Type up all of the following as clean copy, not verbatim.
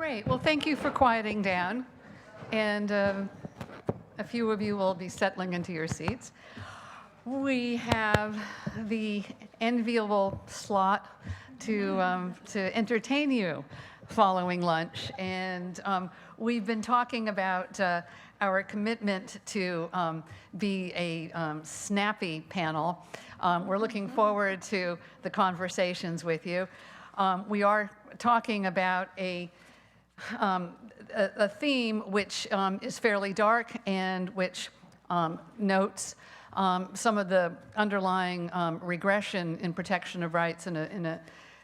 Great. Well, thank you for quieting down. And a few of you will be settling into your seats. We have the enviable slot to entertain you following lunch. And we've been talking about our commitment to be a snappy panel. We're looking forward to the conversations with you. We are talking about a theme which is fairly dark and which notes some of the underlying regression in protection of rights in a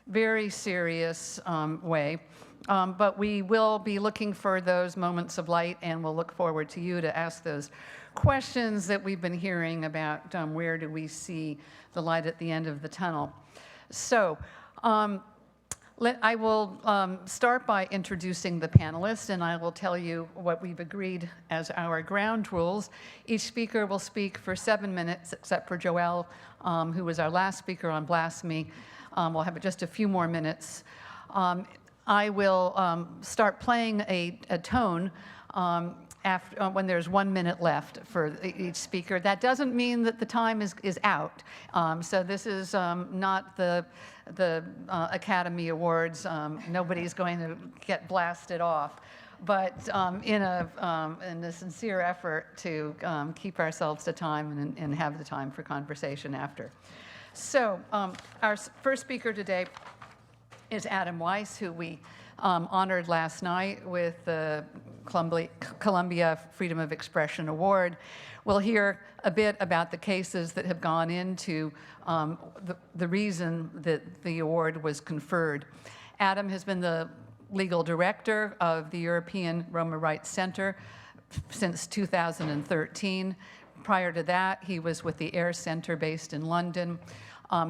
very serious way. But we will be looking for those moments of light, and we'll look forward to you to ask those questions that we've been hearing about where do we see the light at the end of the tunnel. So I will start by introducing the panelists, and I will tell you what we've agreed as our ground rules. Each speaker will speak for 7 minutes, except for Joelle, who was our last speaker on blasphemy. We'll have just a few more minutes. I will start playing a tone after, when there's 1 minute left for each speaker. That doesn't mean that the time is out. So this is not the Academy Awards. Nobody's going to get blasted off. But in a sincere effort to keep ourselves to time and have the time for conversation after. So our first speaker today is Adam Weiss, who we honored last night with the Columbia Freedom of Expression Award. We'll hear a bit about the cases that have gone into the reason that the award was conferred. Adam has been the legal director of the European Roma Rights Center since 2013. Prior to that, he was with the AIR Center based in London.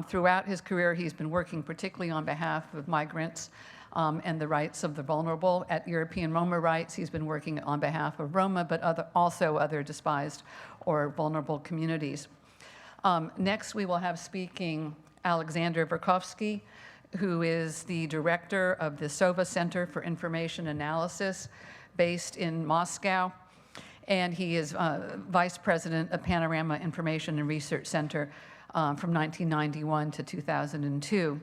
Throughout his career, he's been working particularly on behalf of migrants and the rights of the vulnerable. At European Roma Rights, he's been working on behalf of Roma, but also other despised or vulnerable communities. Next, we will have speaking Alexander Verkhovsky, who is the director of the Sova Center for Information Analysis based in Moscow. And he is vice president of Panorama Information and Research Center from 1991 to 2002.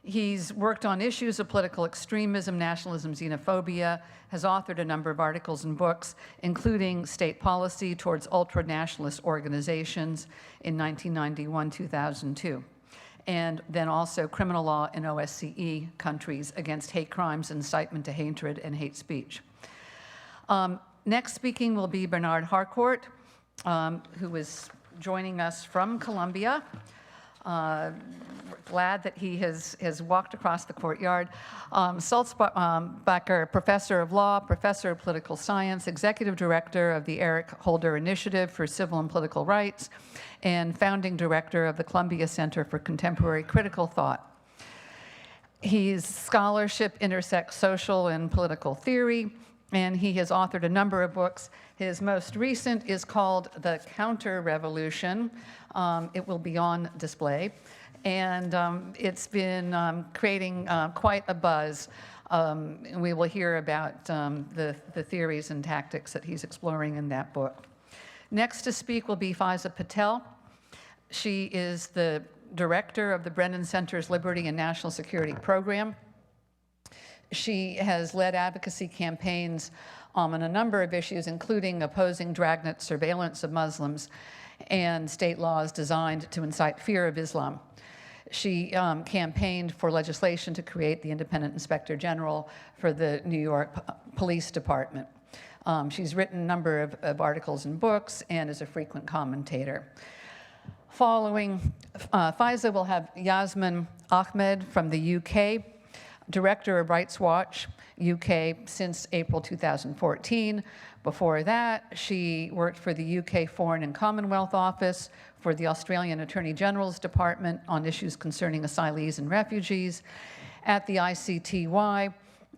He's worked on issues of political extremism, nationalism, xenophobia, has authored a number of articles and books, including State Policy Towards Ultra-Nationalist Organizations in 1991-2002, and then also Criminal Law in OSCE countries against hate crimes, incitement to hatred, and hate speech. Next speaking will be Bernard Harcourt, who is joining us from Columbia. Glad that he has walked across the courtyard. Sulzbacher, professor of law, professor of political science, executive director of the Eric Holder Initiative for Civil and Political Rights, and founding director of the Columbia Center for Contemporary Critical Thought. His scholarship intersects social and political theory, and he has authored a number of books. His most recent is called The Counter-Revolution. It will be on display. And it's been creating quite a buzz. We will hear about the theories and tactics that he's exploring in that book. Next to speak will be Faiza Patel. She is the director of the Brennan Center's Liberty and National Security Program. She has led advocacy campaigns on a number of issues, including opposing dragnet surveillance of Muslims and state laws designed to incite fear of Islam. She campaigned for legislation to create the Independent Inspector General for the New York Police Department. She's written a number of articles and books and is a frequent commentator. Following Faiza, we'll have Yasmine Ahmed from the UK, director of Rights Watch UK since April 2014. Before that, she worked for the UK Foreign and Commonwealth Office, for the Australian Attorney General's Department on issues concerning asylees and refugees, at the ICTY,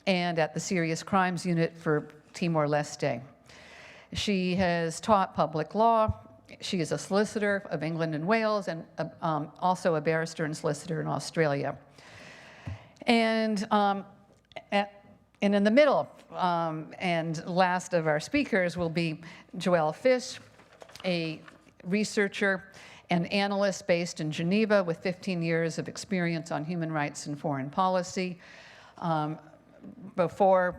and at the Serious Crimes Unit for Timor-Leste. She has taught public law. She is a solicitor of England and Wales, and also a barrister and solicitor in Australia. And And in the middle, and last of our speakers will be Joelle Fiss, a researcher and analyst based in Geneva with 15 years of experience on human rights and foreign policy. Before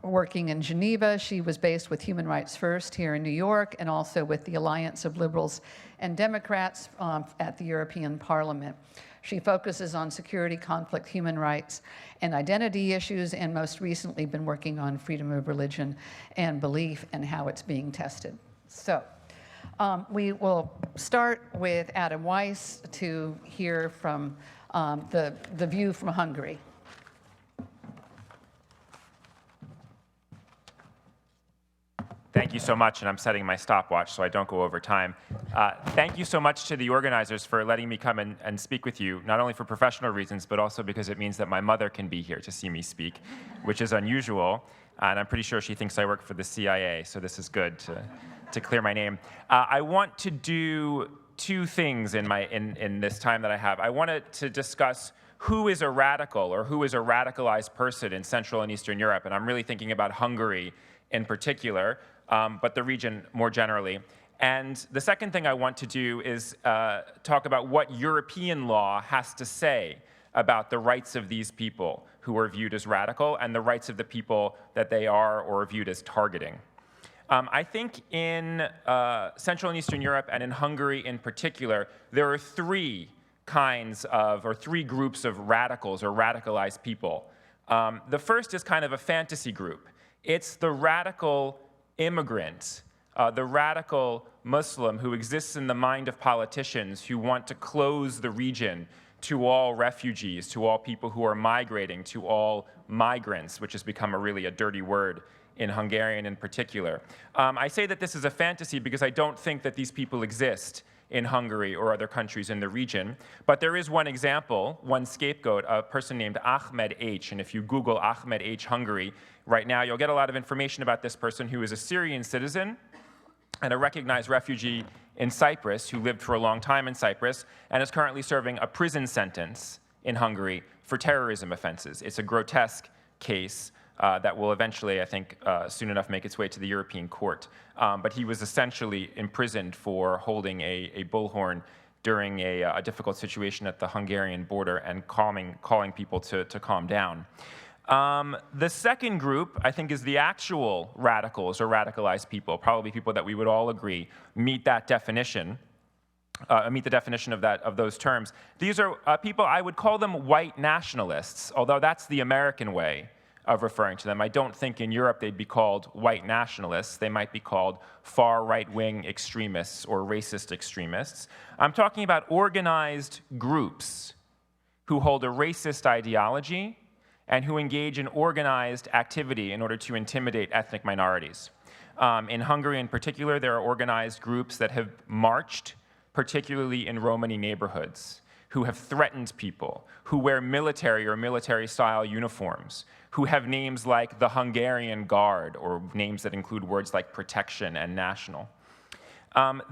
working in Geneva, she was based with Human Rights First here in New York and also with the Alliance of Liberals and Democrats at the European Parliament. She focuses on security, conflict, human rights, and identity issues, and most recently been working on freedom of religion and belief and how it's being tested. So we will start with Adam Weiss to hear from the view from Hungary. Thank you so much, and I'm setting my stopwatch so I don't go over time. Thank you so much to the organizers for letting me come and speak with you, not only for professional reasons, but also because it means that my mother can be here to see me speak, which is unusual, and I'm pretty sure she thinks I work for the CIA, so this is good to clear my name. I want to do two things in this time that I have. I wanted to discuss who is a radical or who is a radicalized person in Central and Eastern Europe, and I'm really thinking about Hungary in particular, but the region more generally. And the second thing I want to do is talk about what European law has to say about the rights of these people who are viewed as radical and the rights of the people that they are or are viewed as targeting. I think in Central and Eastern Europe and in Hungary in particular, there are three groups of radicals or radicalized people. The first is kind of a fantasy group. It's the radical immigrant, the radical Muslim who exists in the mind of politicians who want to close the region to all refugees, to all people who are migrating, to all migrants, which has become a dirty word in Hungarian in particular. I say that this is a fantasy because I don't think that these people exist in Hungary or other countries in the region. But there is one example, one scapegoat, a person named Ahmed H. And if you Google Ahmed H. Hungary right now, you'll get a lot of information about this person who is a Syrian citizen and a recognized refugee in Cyprus who lived for a long time in Cyprus and is currently serving a prison sentence in Hungary for terrorism offenses. It's a grotesque case that will eventually, I think, soon enough make its way to the European Court. But he was essentially imprisoned for holding a bullhorn during a difficult situation at the Hungarian border and calling people to calm down. The second group, I think, is the actual radicals or radicalized people, probably people that we would all agree meet that definition. Meet the definition of those terms. These are people, I would call them white nationalists, although that's the American way of referring to them. I don't think in Europe they'd be called white nationalists. They might be called far right-wing extremists or racist extremists. I'm talking about organized groups who hold a racist ideology and who engage in organized activity in order to intimidate ethnic minorities. In Hungary in particular, there are organized groups that have marched, particularly in Romani neighborhoods, who have threatened people, who wear military or military-style uniforms, who have names like the Hungarian Guard, or names that include words like protection and national.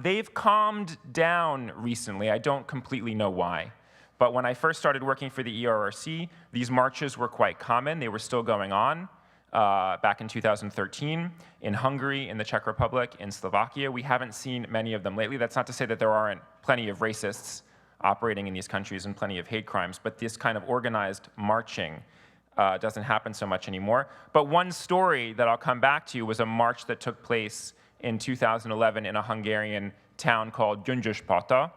They've calmed down recently. I don't completely know why. But when I first started working for the ERRC, these marches were quite common. They were still going on back in 2013 in Hungary, in the Czech Republic, in Slovakia. We haven't seen many of them lately. That's not to say that there aren't plenty of racists operating in these countries and plenty of hate crimes, but this kind of organized marching doesn't happen so much anymore. But one story that I'll come back to was a march that took place in 2011 in a Hungarian town called Gyöngyöspata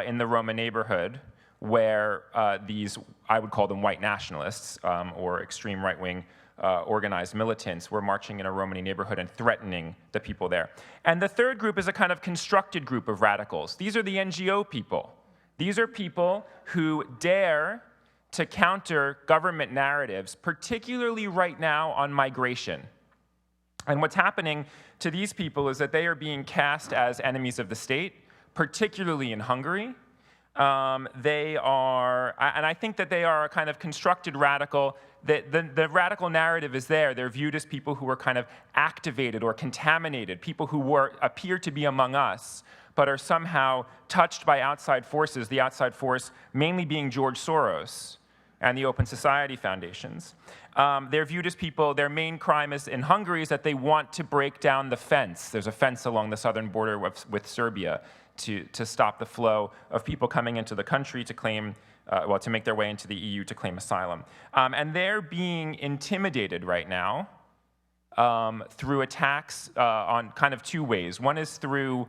in the Roma neighborhood, where these, I would call them white nationalists or extreme right-wing organized militants were marching in a Romani neighborhood and threatening the people there. And the third group is a kind of constructed group of radicals. These are the NGO people. These are people who dare to counter government narratives, particularly right now on migration. And what's happening to these people is that they are being cast as enemies of the state, particularly in Hungary. They are, and I think that they are a kind of constructed radical. The radical narrative is there. They're viewed as people who are kind of activated or contaminated, people who appear to be among us, but are somehow touched by outside forces, the outside force mainly being George Soros, and the Open Society foundations. They're viewed as people, their main crime is in Hungary is that they want to break down the fence. There's a fence along the southern border with Serbia to stop the flow of people coming into the country to claim, well, to make their way into the EU to claim asylum. And they're being intimidated right now through attacks on kind of two ways. One is through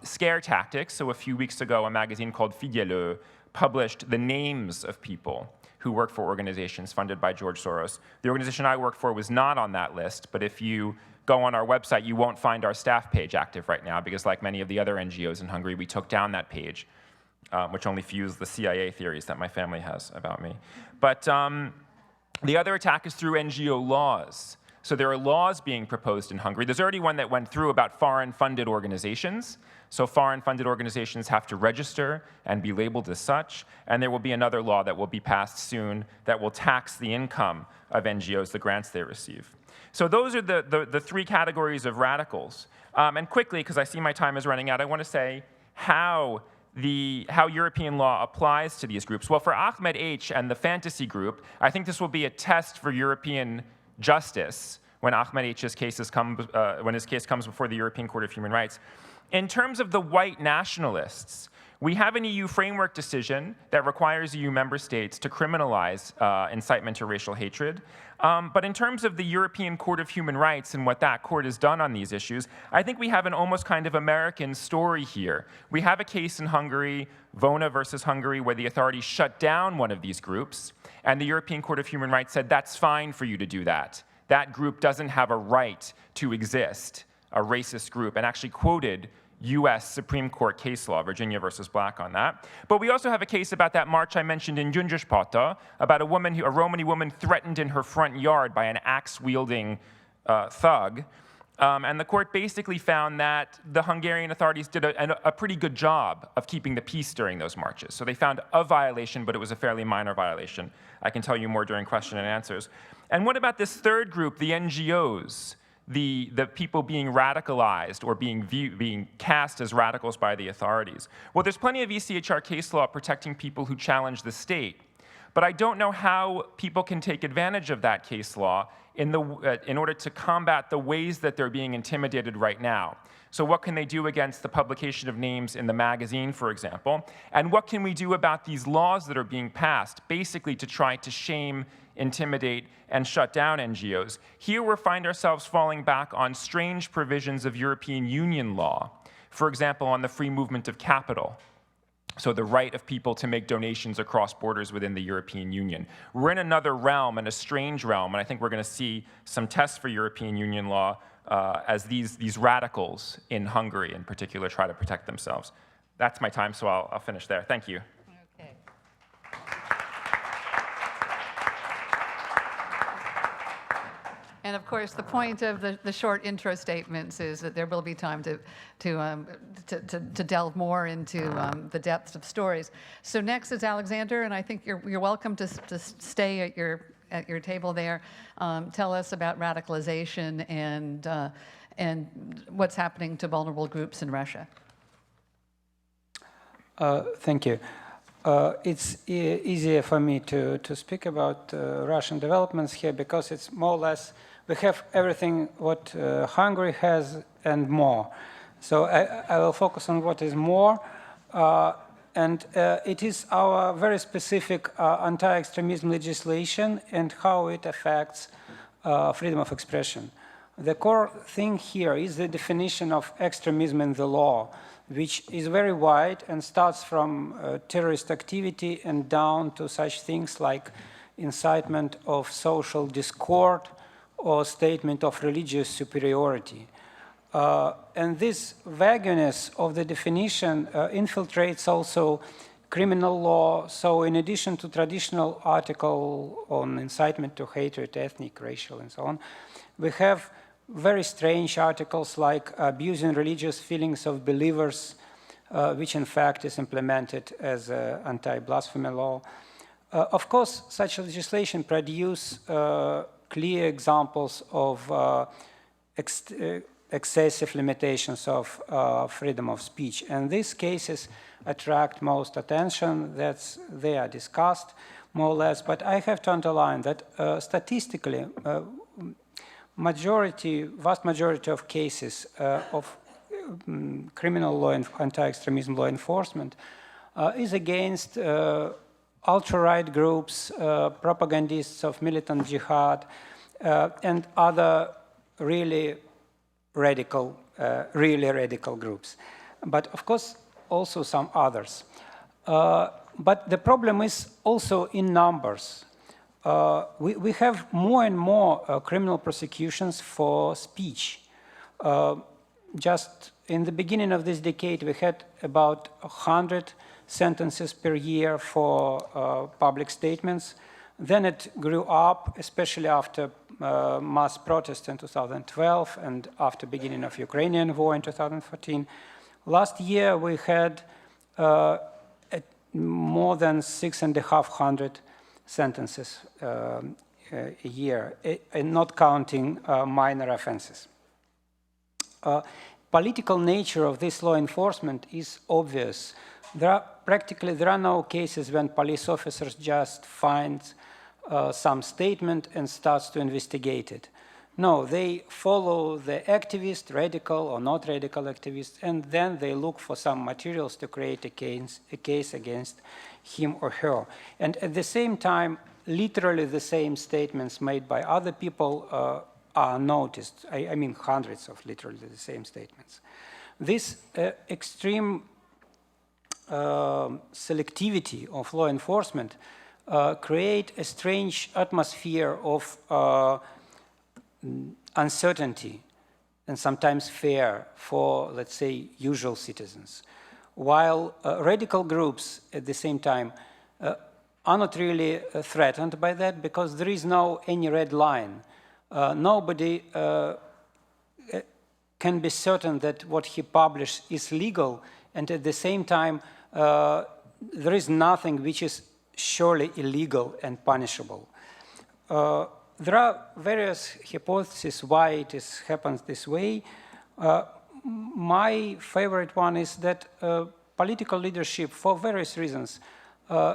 scare tactics. So a few weeks ago, a magazine called Figyelő published the names of people who work for organizations funded by George Soros. The organization I work for was not on that list, but if you go on our website, you won't find our staff page active right now, because like many of the other NGOs in Hungary, we took down that page, which only fused the CIA theories that my family has about me. But the other attack is through NGO laws. So there are laws being proposed in Hungary. There's already one that went through about foreign-funded organizations. So foreign-funded organizations have to register and be labeled as such. And there will be another law that will be passed soon that will tax the income of NGOs, the grants they receive. So those are the three categories of radicals. And quickly, because I see my time is running out, I want to say how European law applies to these groups. Well, for Ahmed H. and the fantasy group, I think this will be a test for European justice when Ahmed H.'s cases when his case comes before the European Court of Human Rights. In terms of the white nationalists, we have an EU framework decision that requires EU member states to criminalize incitement to racial hatred. But in terms of the European Court of Human Rights and what that court has done on these issues, I think we have an almost kind of American story here. We have a case in Hungary, Vona versus Hungary, where the authorities shut down one of these groups, and the European Court of Human Rights said, that's fine for you to do that. That group doesn't have a right to exist, a racist group, and actually quoted US Supreme Court case law, Virginia versus Black, on that. But we also have a case about that march I mentioned in Gyöngyöspata, about a Romani woman threatened in her front yard by an axe-wielding thug. And the court basically found that the Hungarian authorities did a pretty good job of keeping the peace during those marches. So they found a violation, but it was a fairly minor violation. I can tell you more during question and answers. And what about this third group, the NGOs? The people being radicalized or being cast as radicals by the authorities. Well, there's plenty of ECHR case law protecting people who challenge the state, but I don't know how people can take advantage of that case law in order to combat the ways that they're being intimidated right now. So what can they do against the publication of names in the magazine, for example? And what can we do about these laws that are being passed, basically to try to shame, intimidate, and shut down NGOs? Here we find ourselves falling back on strange provisions of European Union law. For example, on the free movement of capital. So the right of people to make donations across borders within the European Union. We're in another realm, and a strange realm, and I think we're going to see some tests for European Union law as these radicals in Hungary in particular try to protect themselves. That's my time, so I'll finish there. Thank you. Okay. And of course, the point of the short intro statements is that there will be time to delve more into the depths of stories. So next is Alexander, and I think you're welcome to stay at your table there. Tell us about radicalization and what's happening to vulnerable groups in Russia. Thank you. It's easier for me to speak about Russian developments here because it's more or less, we have everything what Hungary has and more. So I will focus on what is more. And it is our very specific anti-extremism legislation and how it affects freedom of expression. The core thing here is the definition of extremism in the law, which is very wide and starts from terrorist activity and down to such things like incitement of social discord or statement of religious superiority. And this vagueness of the definition infiltrates also criminal law. So in addition to traditional article on incitement to hatred, ethnic, racial, and so on, we have very strange articles like abusing religious feelings of believers, which in fact is implemented as an anti-blasphemy law. Of course, such legislation produces clear examples of excessive limitations of freedom of speech. And these cases attract most attention. They are discussed. more or less. But I have to underline that statistically, vast majority of cases of criminal law and anti-extremism law enforcement is against ultra-right groups, propagandists of militant jihad, and other really radical groups. But of course, also some others. But the problem is also in numbers. We have more and more criminal prosecutions for speech. Just in the beginning of this decade, we had about 100 sentences per year for public statements. Then it grew up, especially after mass protests in 2012 and after beginning of Ukrainian war in 2014. Last year, we had more than 6,500 sentences a year, not counting minor offenses. Political nature of this law enforcement is obvious. There are no cases when police officers just find some statement and starts to investigate it. No, they follow the activist, radical or not radical activist, and then they look for some materials to create a case against him or her. And at the same time, literally the same statements made by other people are noticed. I mean hundreds of literally the same statements. This extreme selectivity of law enforcement create a strange atmosphere of uncertainty and sometimes fear for, let's say, usual citizens. While radical groups at the same time are not really threatened by that because there is no any red line. Nobody can be certain that what he published is legal, and at the same time there is nothing which is surely illegal and punishable. There are various hypotheses why it happens this way. My favorite one is that political leadership, for various reasons,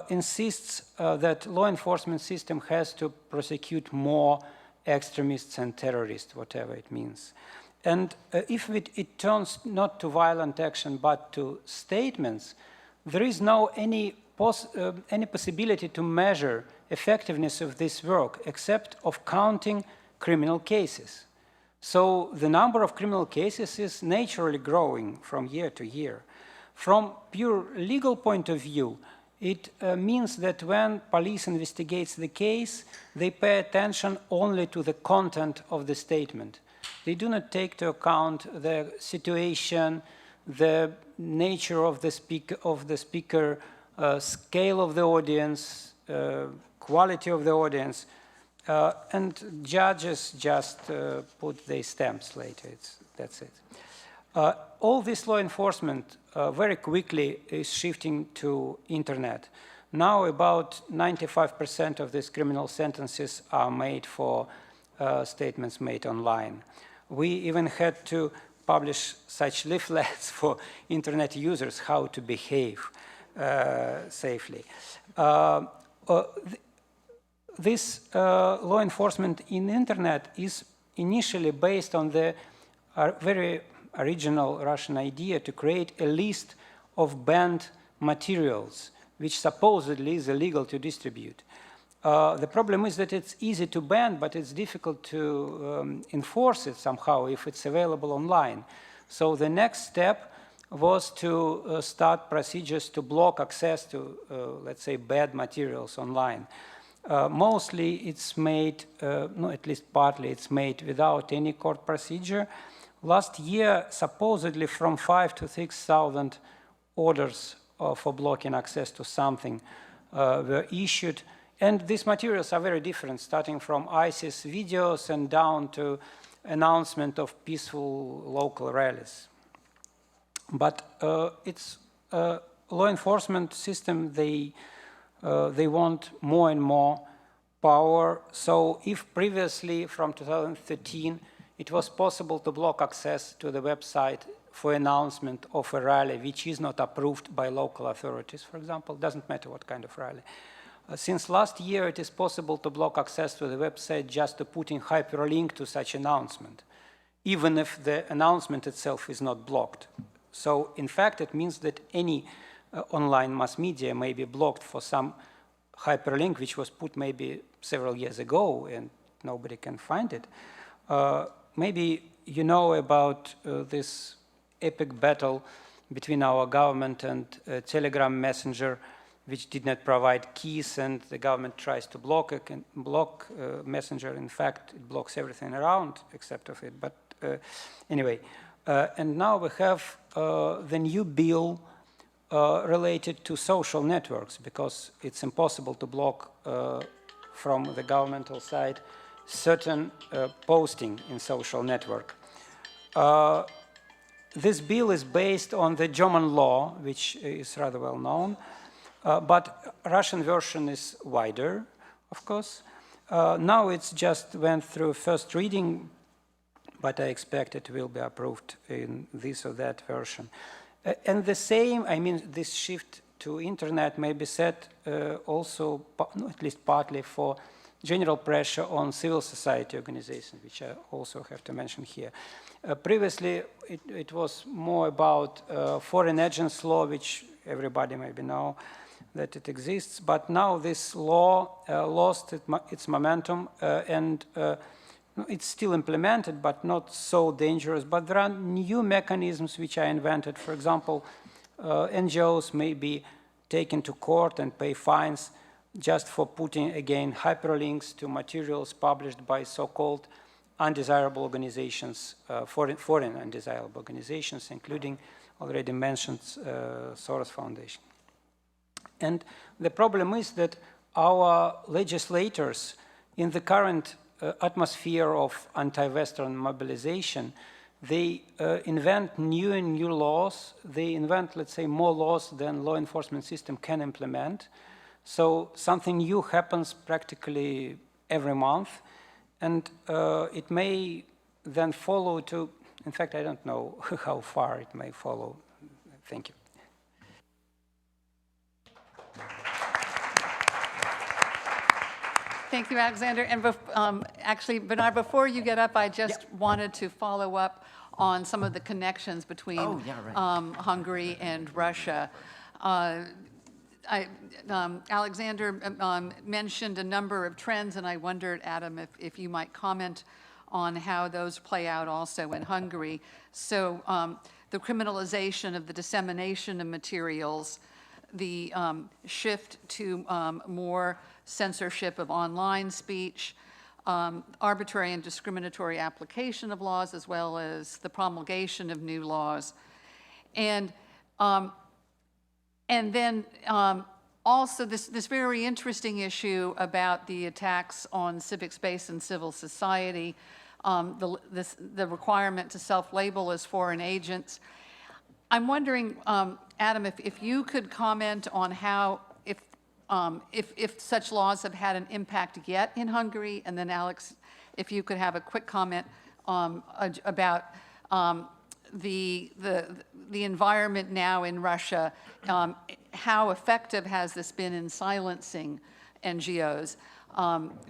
insists that law enforcement system has to prosecute more extremists and terrorists, whatever it means. And if it turns not to violent action but to statements, there is no any possibility to measure effectiveness of this work except of counting criminal cases. So the number of criminal cases is naturally growing from year to year. From pure legal point of view, it means that when police investigates the case, they pay attention only to the content of the statement. They do not take into account the situation, the nature of the speaker, scale of the audience, quality of the audience, and judges just put their stamps later. That's it. All this law enforcement very quickly is shifting to internet. Now about 95% of these criminal sentences are made for statements made online. We even had to publish such leaflets for internet users how to behave safely. This law enforcement in internet is initially based on the very original Russian idea to create a list of banned materials, which supposedly is illegal to distribute. The problem is that it's easy to ban, but it's difficult to enforce it somehow if it's available online. So the next step was to start procedures to block access to, let's say, bad materials online. Mostly it's made, no, at least partly it's made without any court procedure. Last year, supposedly from 5,000 to 6,000 orders for blocking access to something were issued. And these materials are very different, starting from ISIS videos and down to announcement of peaceful local rallies. But it's law enforcement system, they want more and more power. So if previously, from 2013, it was possible to block access to the website for announcement of a rally which is not approved by local authorities, for example, doesn't matter what kind of rally. Since last year, it is possible to block access to the website just to put in hyperlink to such announcement, even if the announcement itself is not blocked. So in fact, it means that any online mass media may be blocked for some hyperlink which was put maybe several years ago and nobody can find it. Maybe you know about this epic battle between our government and Telegram messenger, which did not provide keys, and the government tries to block messenger. In fact, it blocks everything around except of it. But anyway, and now we have the new bill related to social networks, because it's impossible to block from the governmental side certain posting in social network. This bill is based on the German law, which is rather well known, but Russian version is wider, of course. Now it's just went through first reading, but I expect it will be approved in this or that version. And the same, I mean, this shift to internet may be set also, at least partly, for general pressure on civil society organizations, which I also have to mention here. Previously, it was more about foreign agents law, which everybody maybe know that it exists, but now this law lost its momentum and it's still implemented, but not so dangerous. But there are new mechanisms which are invented. For example, NGOs may be taken to court and pay fines just for putting, again, hyperlinks to materials published by so-called undesirable organizations, foreign undesirable organizations, including already mentioned Soros Foundation. And the problem is that our legislators, in the current atmosphere of anti-Western mobilization, they invent new and new laws. They invent, let's say, more laws than law enforcement system can implement. So something new happens practically every month, and it may then follow to, in fact, I don't know how far it may follow. Thank you. Thank you, Alexander. And actually, Bernard, before you get up, I just wanted to follow up on some of the connections between Hungary and Russia. Alexander mentioned a number of trends, and I wondered, Adam, if you might comment on how those play out also in Hungary. So the criminalization of the dissemination of materials, the shift to more censorship of online speech, arbitrary and discriminatory application of laws, as well as the promulgation of new laws. And then also this very interesting issue about the attacks on civic space and civil society, the requirement to self-label as foreign agents. I'm wondering, Adam, if you could comment on how, if such laws have had an impact yet in Hungary, and then Alex, if you could have a quick comment about the environment now in Russia. How effective has this been in silencing NGOs?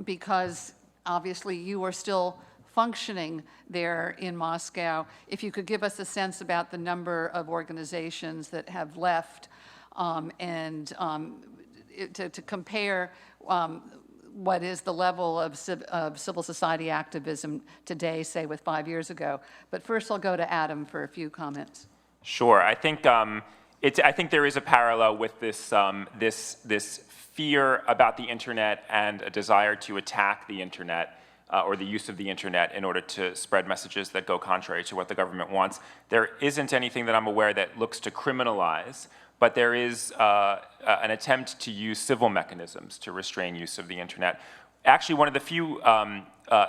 Because obviously you are still functioning there in Moscow. If you could give us a sense about the number of organizations that have left and to compare what is the level of civil society activism today, say, with 5 years ago. But first I'll go to Adam for a few comments. Sure. I think I think there is a parallel with this this fear about the internet and a desire to attack the internet or the use of the internet in order to spread messages that go contrary to what the government wants. There isn't anything that I'm aware that looks to criminalize, but there is an attempt to use civil mechanisms to restrain use of the internet. Actually, one of the few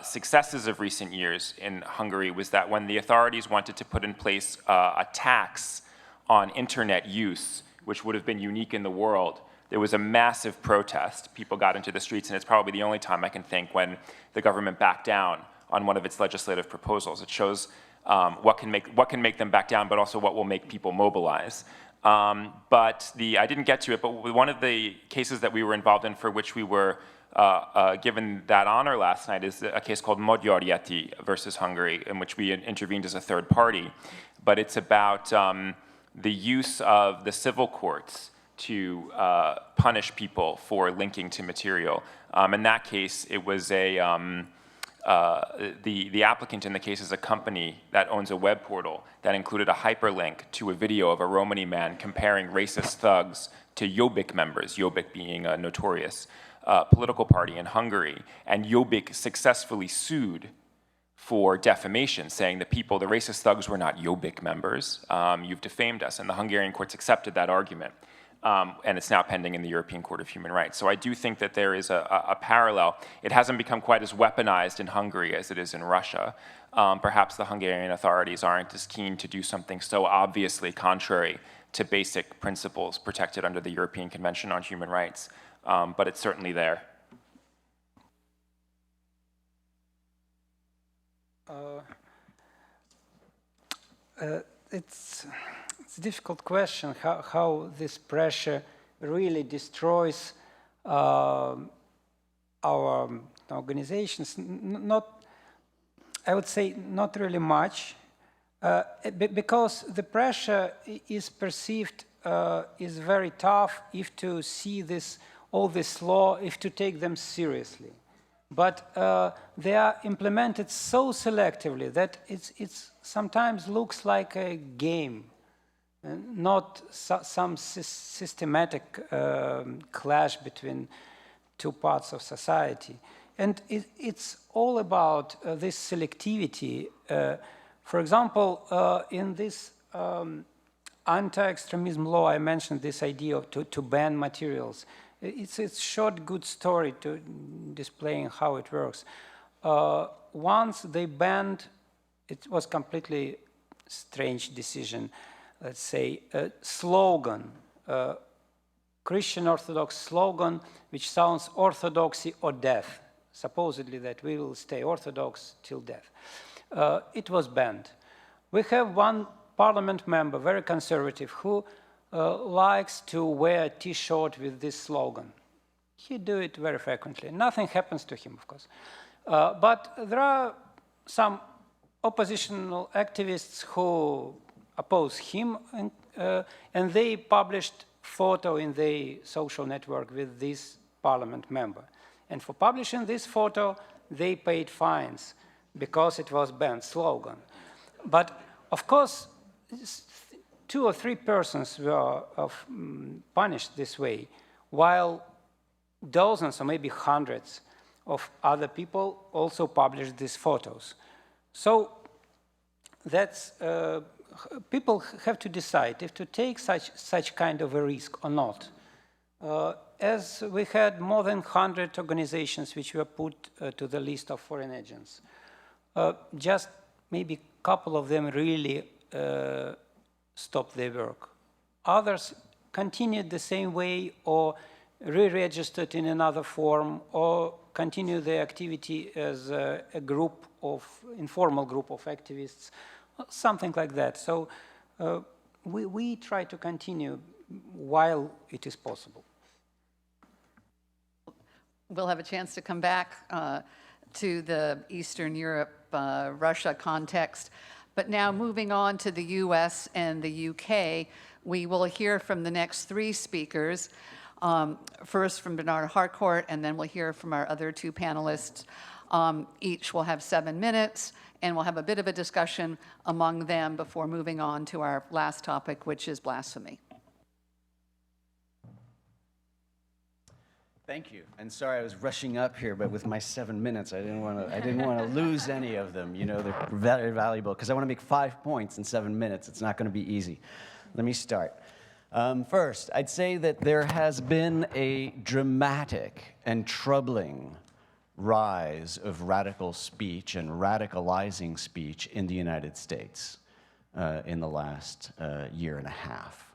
successes of recent years in Hungary was that when the authorities wanted to put in place a tax on internet use, which would have been unique in the world, there was a massive protest. People got into the streets, and it's probably the only time I can think when the government backed down on one of its legislative proposals. It shows what can make them back down, but also what will make people mobilize. But I didn't get to it, but one of the cases that we were involved in for which we were given that honor last night is a case called Magyarjeti versus Hungary, in which we intervened as a third party. But it's about the use of the civil courts to punish people for linking to material. In that case, it was the applicant in the case is a company that owns a web portal that included a hyperlink to a video of a Romani man comparing racist thugs to Jobbik members, Jobbik being a notorious political party in Hungary. And Jobbik successfully sued for defamation, saying the racist thugs were not Jobbik members. You've defamed us. And the Hungarian courts accepted that argument. And it's now pending in the European Court of Human Rights. So I do think that there is a parallel. It hasn't become quite as weaponized in Hungary as it is in Russia. Perhaps the Hungarian authorities aren't as keen to do something so obviously contrary to basic principles protected under the European Convention on Human Rights, but it's certainly there. It's a difficult question how this pressure really destroys our organizations. I would say not really much, because the pressure is perceived is very tough if to see all this law, if to take them seriously. But they are implemented so selectively that it's sometimes looks like a game, not some systematic clash between two parts of society. And it's all about this selectivity. For example, in this anti-extremism law, I mentioned this idea of to ban materials. It's a short, good story to displaying how it works. Once they banned, it was completely strange decision. Let's say a slogan, Christian Orthodox slogan, which sounds orthodoxy or death. Supposedly that we will stay Orthodox till death. It was banned. We have one parliament member, very conservative, who likes to wear a T-shirt with this slogan. He do it very frequently. Nothing happens to him, of course. But there are some oppositional activists who oppose him, and they published photo in the social network with this parliament member. And for publishing this photo, they paid fines because it was banned slogan. But of course, 2 or 3 persons were punished this way, while dozens or maybe hundreds of other people also published these photos. So that's people have to decide if to take such kind of a risk or not. As we had more than 100 organizations which were put to the list of foreign agents, just maybe a couple of them really stopped their work. Others continued the same way or re-registered in another form or continued their activity as a group of, informal group of activists, something like that. So we try to continue while it is possible. We'll have a chance to come back to the Eastern Europe, Russia context. But now moving on to the US and the UK, we will hear from the next 3 speakers. First from Bernard Harcourt, and then we'll hear from our other 2 panelists. Each will have 7 minutes, and we'll have a bit of a discussion among them before moving on to our last topic, which is blasphemy. Thank you. And sorry I was rushing up here, but with my 7 minutes, I didn't want to lose any of them. You know, they're very valuable because I want to make 5 points in 7 minutes. It's not going to be easy. Let me start. First, I'd say that there has been a dramatic and troubling rise of radical speech and radicalizing speech in the United States in the last year and a half.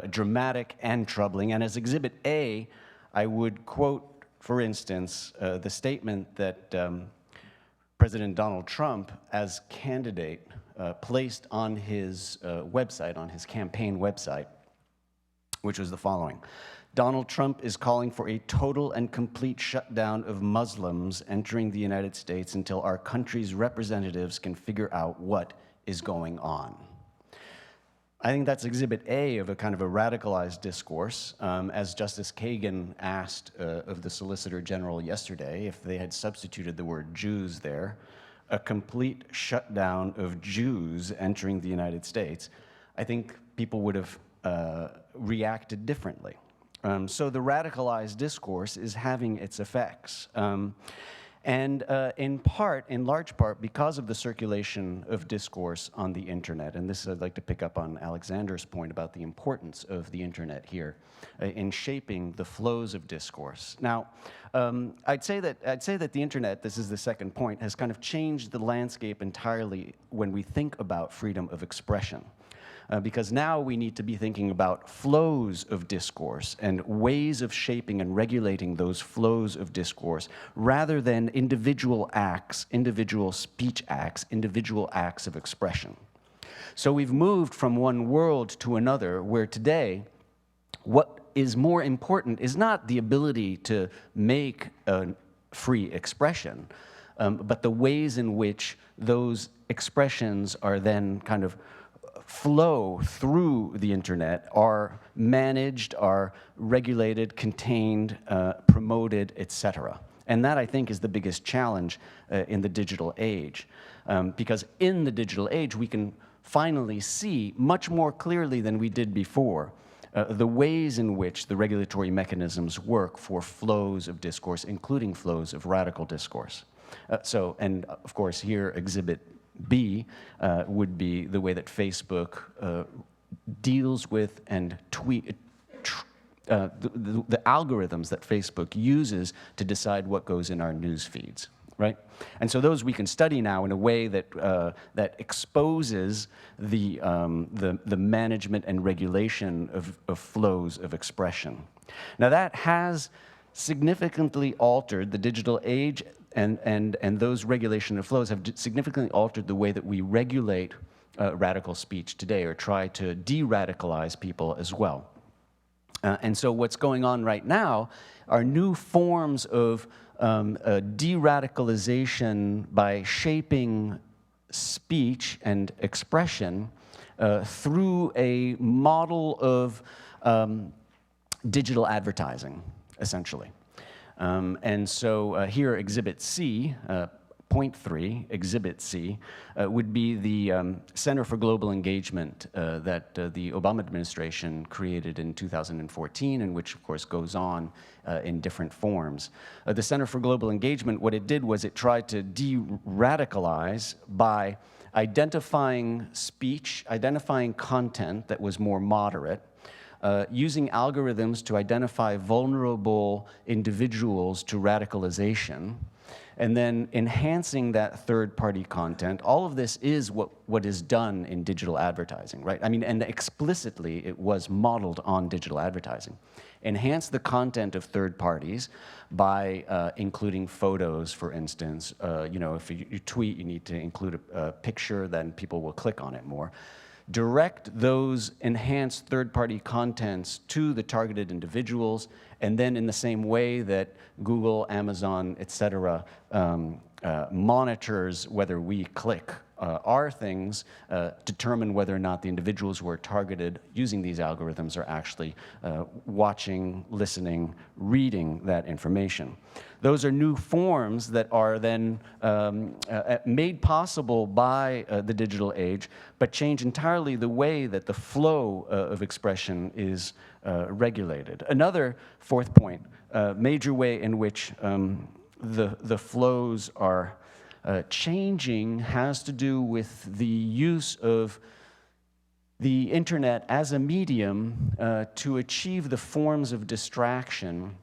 Dramatic and troubling. And as Exhibit A, I would quote, for instance, the statement that President Donald Trump, as candidate, placed on his website, on his campaign website, which was the following. Donald Trump is calling for a total and complete shutdown of Muslims entering the United States until our country's representatives can figure out what is going on. I think that's exhibit A of a kind of a radicalized discourse. As Justice Kagan asked of the Solicitor General yesterday, if they had substituted the word Jews there, a complete shutdown of Jews entering the United States, I think people would have reacted differently. So the radicalized discourse is having its effects. And in large part, because of the circulation of discourse on the internet, and this I'd like to pick up on Alexander's point about the importance of the internet here in shaping the flows of discourse. Now, I'd say that the internet, this is the second point, has kind of changed the landscape entirely when we think about freedom of expression. Because now we need to be thinking about flows of discourse and ways of shaping and regulating those flows of discourse rather than individual acts, individual speech acts, individual acts of expression. So we've moved from one world to another where today what is more important is not the ability to make a free expression, but the ways in which those expressions are then kind of flow through the internet, are managed, are regulated, contained, promoted, etc. And that, I think, is the biggest challenge in the digital age. Because in the digital age, we can finally see much more clearly than we did before the ways in which the regulatory mechanisms work for flows of discourse, including flows of radical discourse. And of course, here, exhibit B would be the way that Facebook deals with and the algorithms that Facebook uses to decide what goes in our news feeds, right? And so those we can study now in a way that that exposes the management and regulation of flows of expression. Now that has significantly altered the digital age, and those regulation of flows have significantly altered the way that we regulate radical speech today, or try to de-radicalize people as well. And so what's going on right now are new forms of de-radicalization by shaping speech and expression through a model of digital advertising, essentially. And so here, Exhibit C, point 3, Exhibit C, would be the Center for Global Engagement that the Obama administration created in 2014, and which, of course, goes on in different forms. The Center for Global Engagement, what it did was it tried to de-radicalize by identifying speech, identifying content that was more moderate, using algorithms to identify vulnerable individuals to radicalization, and then enhancing that third-party content. All of this is what is done in digital advertising, right? I mean, and explicitly it was modeled on digital advertising. Enhance the content of third parties by including photos, for instance. You know, if you tweet, you need to include a picture, then people will click on it more. Direct those enhanced third-party contents to the targeted individuals, and then in the same way that Google, Amazon, etc., monitors whether we click our things, determine whether or not the individuals who are targeted using these algorithms are actually watching, listening, reading that information. Those are new forms that are then made possible by the digital age, but change entirely the way that the flow of expression is regulated. Another fourth point, major way in which the flows are changing has to do with the use of the internet as a medium to achieve the forms of distraction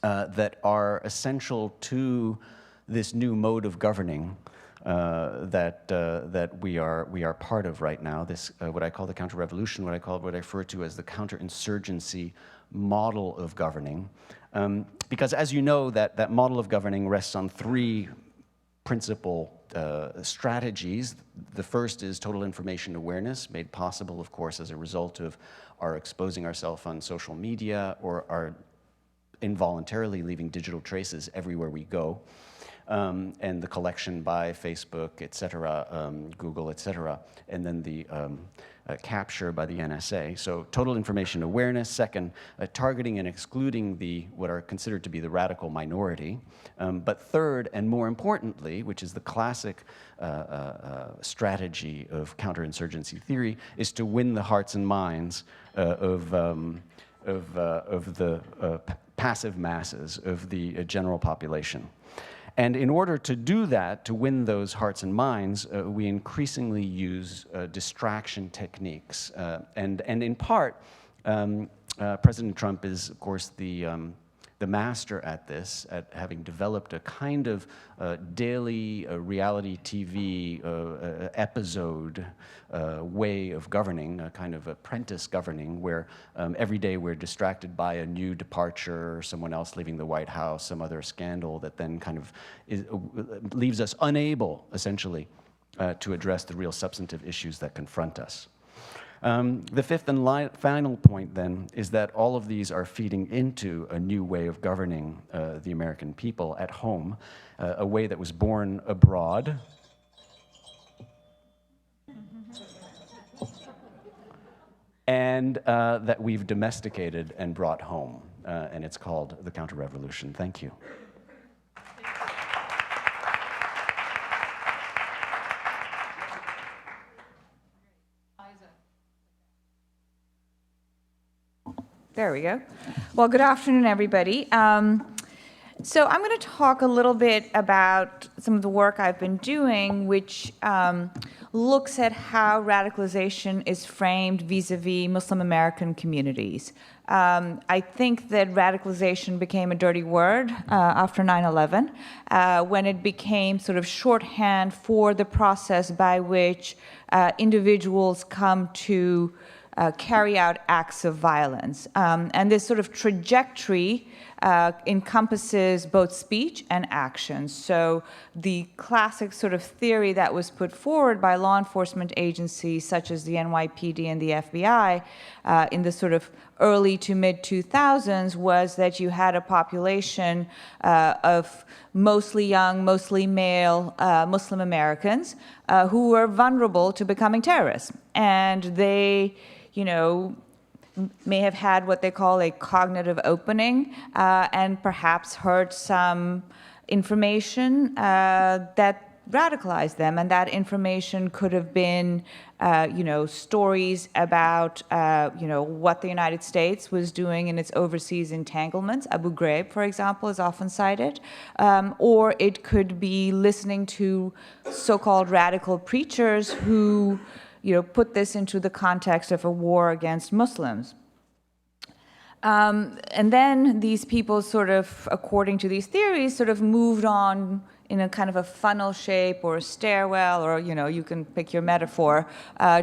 that are essential to this new mode of governing that we are part of right now. This what I call the counter-revolution, what I refer to as the counterinsurgency model of governing, because as you know, that model of governing rests on three principal strategies. The first is total information awareness, made possible, of course, as a result of our exposing ourselves on social media or our involuntarily leaving digital traces everywhere we go. And the collection by Facebook, et cetera, Google, et cetera, and then the capture by the NSA. So total information awareness. Second, targeting and excluding what are considered to be the radical minority. But third, and more importantly, which is the classic strategy of counterinsurgency theory, is to win the hearts and minds of the passive masses, of the general population. And in order to do that, to win those hearts and minds, we increasingly use distraction techniques. And in part, President Trump is, of course, the master at this, at having developed a kind of daily reality TV episode way of governing, a kind of apprentice governing, where every day we're distracted by a new departure, or someone else leaving the White House, some other scandal that then kind of leaves us unable, essentially, to address the real substantive issues that confront us. The fifth and final point, then, is that all of these are feeding into a new way of governing the American people at home, a way that was born abroad, and that we've domesticated and brought home, and it's called the counter-revolution. Thank you. There we go. Well, good afternoon, everybody. So I'm going to talk a little bit about some of the work I've been doing, which looks at how radicalization is framed vis-a-vis Muslim American communities. I think that radicalization became a dirty word after 9/11, when it became sort of shorthand for the process by which individuals come to carry out acts of violence. And this sort of trajectory encompasses both speech and action. So the classic sort of theory that was put forward by law enforcement agencies such as the NYPD and the FBI in the sort of early to mid-2000s was that you had a population of mostly young, mostly male Muslim Americans who were vulnerable to becoming terrorists. And they, you know, may have had what they call a cognitive opening and perhaps heard some information that radicalized them. And that information could have been, you know, stories about, you know, what the United States was doing in its overseas entanglements. Abu Ghraib, for example, is often cited. Or it could be listening to so-called radical preachers who, you know, put this into the context of a war against Muslims. And then these people sort of, according to these theories, sort of moved on in a kind of a funnel shape or a stairwell, or, you know, you can pick your metaphor,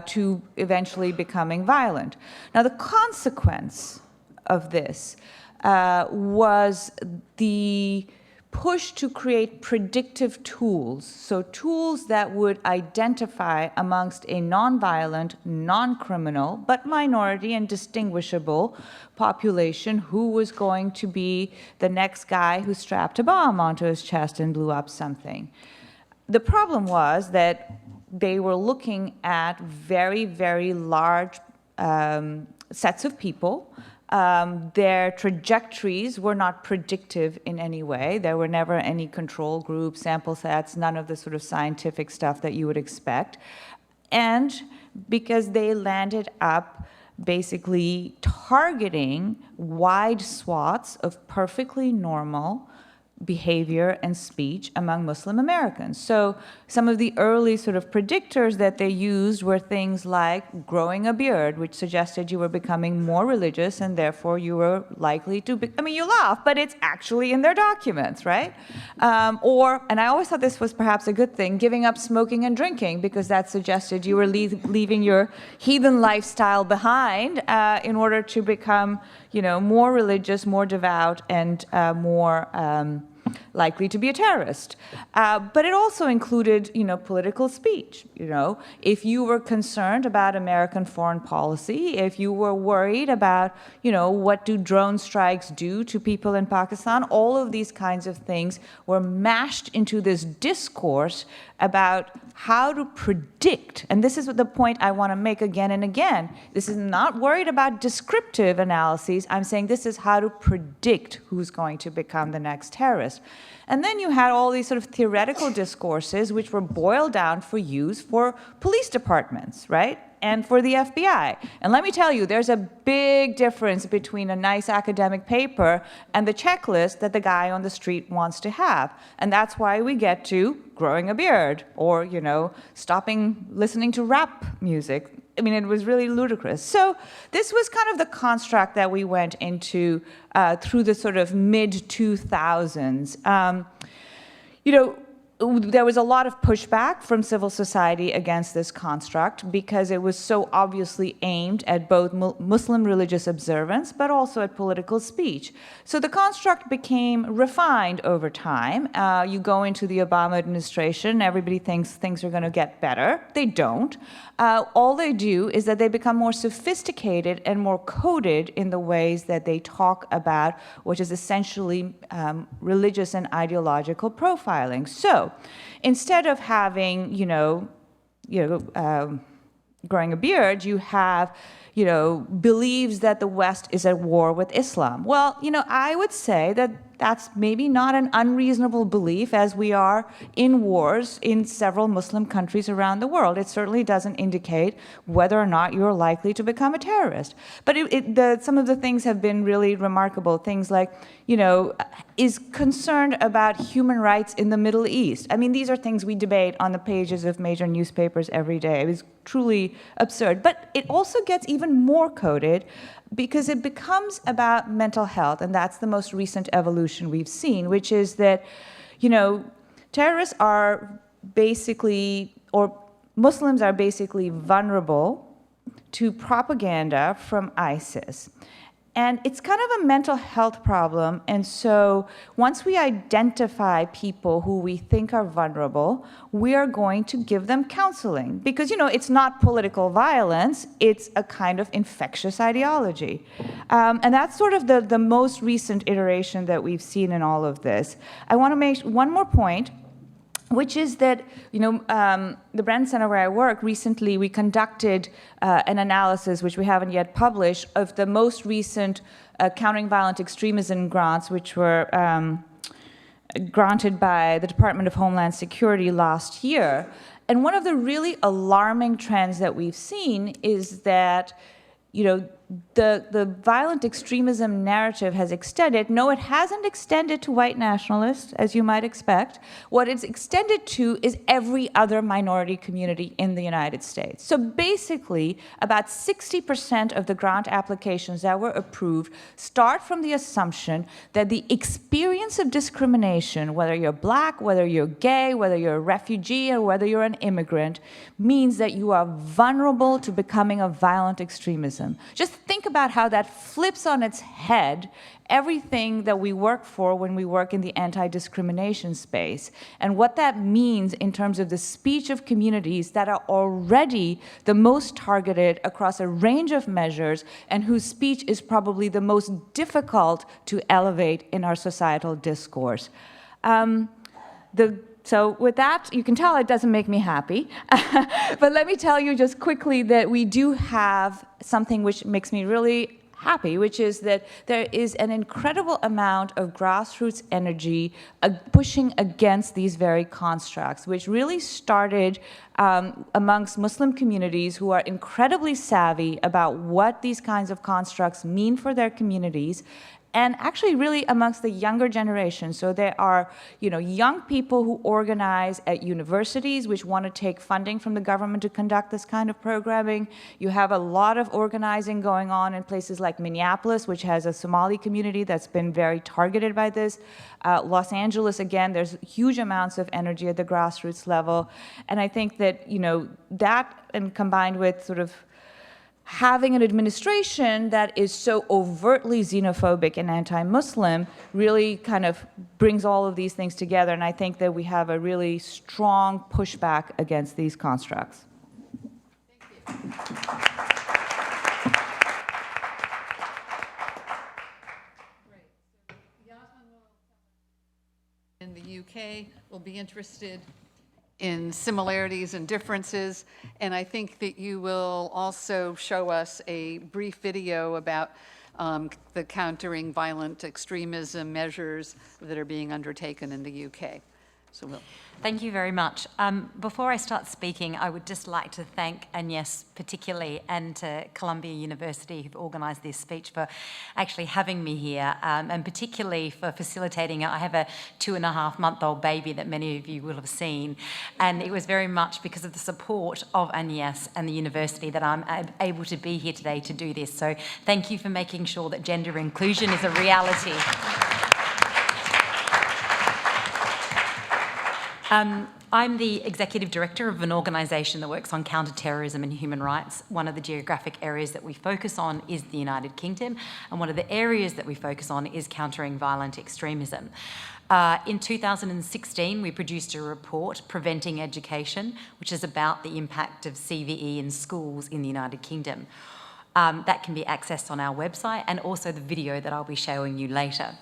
to eventually becoming violent. Now, the consequence of this was the push to create predictive tools, so tools that would identify amongst a nonviolent, non-criminal, but minority and distinguishable population who was going to be the next guy who strapped a bomb onto his chest and blew up something. The problem was that they were looking at very, very large sets of people. Their trajectories were not predictive in any way. There were never any control groups, sample sets, none of the sort of scientific stuff that you would expect. And because they landed up basically targeting wide swaths of perfectly normal behavior and speech among Muslim Americans. So some of the early sort of predictors that they used were things like growing a beard, which suggested you were becoming more religious and therefore you were likely to be, I mean, you laugh, but it's actually in their documents, right? Or, and I always thought this was perhaps a good thing, giving up smoking and drinking, because that suggested you were leaving your heathen lifestyle behind in order to become, you know, more religious, more devout, and more likely to be a terrorist. But it also included, political speech. If you were concerned about American foreign policy, if you were worried about, what do drone strikes do to people in Pakistan, all of these kinds of things were mashed into this discourse about how to predict, and this is the point I want to make again and again. This is not worried about descriptive analyses. I'm saying this is how to predict who's going to become the next terrorist. And then you had all these sort of theoretical discourses which were boiled down for use for police departments, right? And for the FBI. And let me tell you, there's a big difference between a nice academic paper and the checklist that the guy on the street wants to have. And that's why we get to growing a beard or, stopping listening to rap music. I mean, it was really ludicrous. So this was kind of the construct that we went into through the sort of mid-2000s. There was a lot of pushback from civil society against this construct because it was so obviously aimed at both Muslim religious observance but also at political speech. So the construct became refined over time. You go into the Obama administration, everybody thinks things are going to get better. They don't. All they do is that they become more sophisticated and more coded in the ways that they talk about, which is essentially religious and ideological profiling. So instead of having, growing a beard, you have, believes that the West is at war with Islam. Well, I would say that that's maybe not an unreasonable belief, as we are in wars in several Muslim countries around the world. It certainly doesn't indicate whether or not you're likely to become a terrorist. But some of the things have been really remarkable. Things like, is concerned about human rights in the Middle East. I mean, these are things we debate on the pages of major newspapers every day. It is truly absurd. But it also gets even more coded because it becomes about mental health, and that's the most recent evolution we've seen, which is that, terrorists are basically, or Muslims are basically vulnerable to propaganda from ISIS. And it's kind of a mental health problem. And so once we identify people who we think are vulnerable, we are going to give them counseling. Because, it's not political violence, it's a kind of infectious ideology. And that's sort of the most recent iteration that we've seen in all of this. I want to make one more point, which is that, the Brennan Center where I work, recently we conducted an analysis, which we haven't yet published, of the most recent countering violent extremism grants, which were granted by the Department of Homeland Security last year. And one of the really alarming trends that we've seen is that, the violent extremism narrative has extended. No, it hasn't extended to white nationalists, as you might expect. What it's extended to is every other minority community in the United States. So basically, about 60% of the grant applications that were approved start from the assumption that the experience of discrimination, whether you're black, whether you're gay, whether you're a refugee, or whether you're an immigrant, means that you are vulnerable to becoming a violent extremism. Just think about how that flips on its head everything that we work for when we work in the anti-discrimination space, and what that means in terms of the speech of communities that are already the most targeted across a range of measures and whose speech is probably the most difficult to elevate in our societal discourse. So with that, you can tell it doesn't make me happy. But let me tell you just quickly that we do have something which makes me really happy, which is that there is an incredible amount of grassroots energy pushing against these very constructs, which really started amongst Muslim communities who are incredibly savvy about what these kinds of constructs mean for their communities, and actually really amongst the younger generation. So there are, young people who organize at universities which want to take funding from the government to conduct this kind of programming. You have a lot of organizing going on in places like Minneapolis, which has a Somali community that's been very targeted by this. Los Angeles, again, there's huge amounts of energy at the grassroots level. And I think that, that and combined with sort of having an administration that is so overtly xenophobic and anti-Muslim really kind of brings all of these things together, and I think that we have a really strong pushback against these constructs. Thank you. Great. So Yasmine in the UK will be interested in similarities and differences, and I think that you will also show us a brief video about the countering violent extremism measures that are being undertaken in the UK. So we'll. Thank you very much. Before I start speaking, I would just like to thank Agnes particularly and to Columbia University who've organised this speech for actually having me here, and particularly for facilitating it. I have a 2.5-month-old baby that many of you will have seen, and it was very much because of the support of Agnes and the university that I'm able to be here today to do this. So thank you for making sure that gender inclusion is a reality. I'm the executive director of an organisation that works on counter-terrorism and human rights. One of the geographic areas that we focus on is the United Kingdom, and one of the areas that we focus on is countering violent extremism. In 2016, we produced a report, Preventing Education, which is about the impact of CVE in schools in the United Kingdom. That can be accessed on our website, and also the video that I'll be showing you later.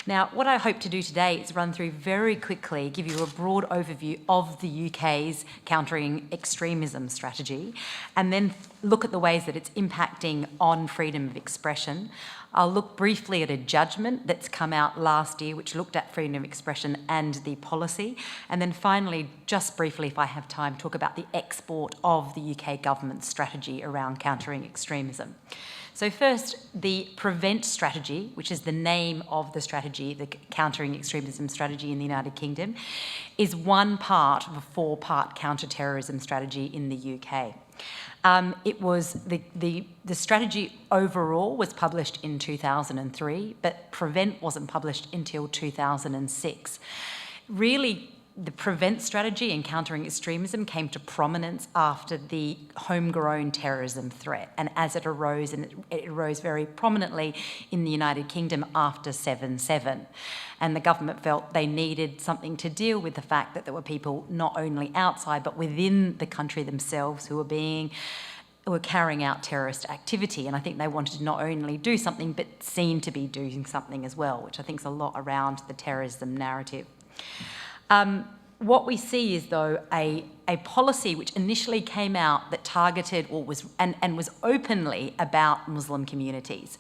Now, what I hope to do today is run through very quickly, give you a broad overview of the UK's countering extremism strategy, and then look at the ways that it's impacting on freedom of expression. I'll look briefly at a judgment that's come out last year, which looked at freedom of expression and the policy. And then finally, just briefly, if I have time, talk about the export of the UK government's strategy around countering extremism. So first, the PREVENT strategy, which is the name of the strategy, the countering extremism strategy in the United Kingdom, is one part of a 4-part counter-terrorism strategy in the UK. It was the strategy overall was published in 2003, but PREVENT wasn't published until 2006. Really, the PREVENT strategy in countering extremism came to prominence after the homegrown terrorism threat, and as it arose, and it arose very prominently in the United Kingdom after 7/7. And the government felt they needed something to deal with the fact that there were people not only outside but within the country themselves who were carrying out terrorist activity. And I think they wanted to not only do something but seem to be doing something as well, which I think is a lot around the terrorism narrative. What we see is, though, a policy which initially came out that targeted or was openly about Muslim communities.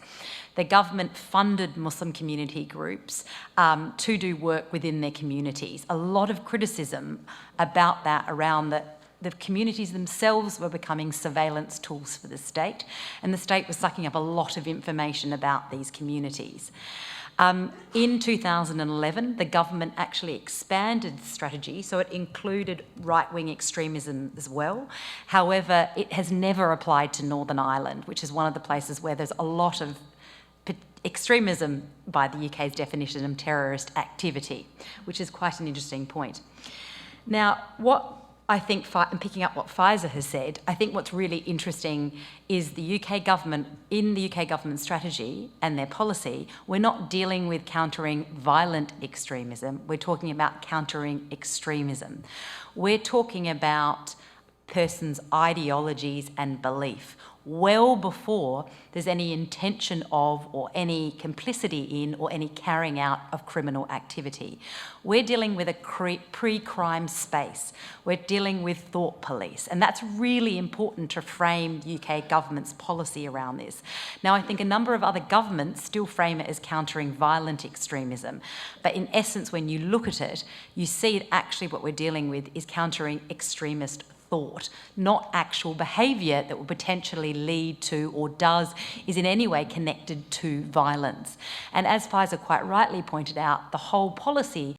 The government funded Muslim community groups to do work within their communities. A lot of criticism about that around the communities themselves were becoming surveillance tools for the state, and the state was sucking up a lot of information about these communities. In 2011, the government actually expanded the strategy, so it included right-wing extremism as well. However, it has never applied to Northern Ireland, which is one of the places where there's a lot of extremism by the UK's definition of terrorist activity, which is quite an interesting point. Now, what I think, and picking up what Faiza has said, I think what's really interesting is the UK government, in the UK government strategy and their policy, we're not dealing with countering violent extremism, we're talking about countering extremism. We're talking about persons' ideologies and belief, well before there's any intention of or any complicity in or any carrying out of criminal activity. We're dealing with a pre-crime space. We're dealing with thought police, and that's really important to frame the UK government's policy around this. Now, I think a number of other governments still frame it as countering violent extremism, but in essence, when you look at it, you see that actually what we're dealing with is countering extremist thought, not actual behaviour that will potentially lead to or is in any way connected to violence. And as Faiza quite rightly pointed out, the whole policy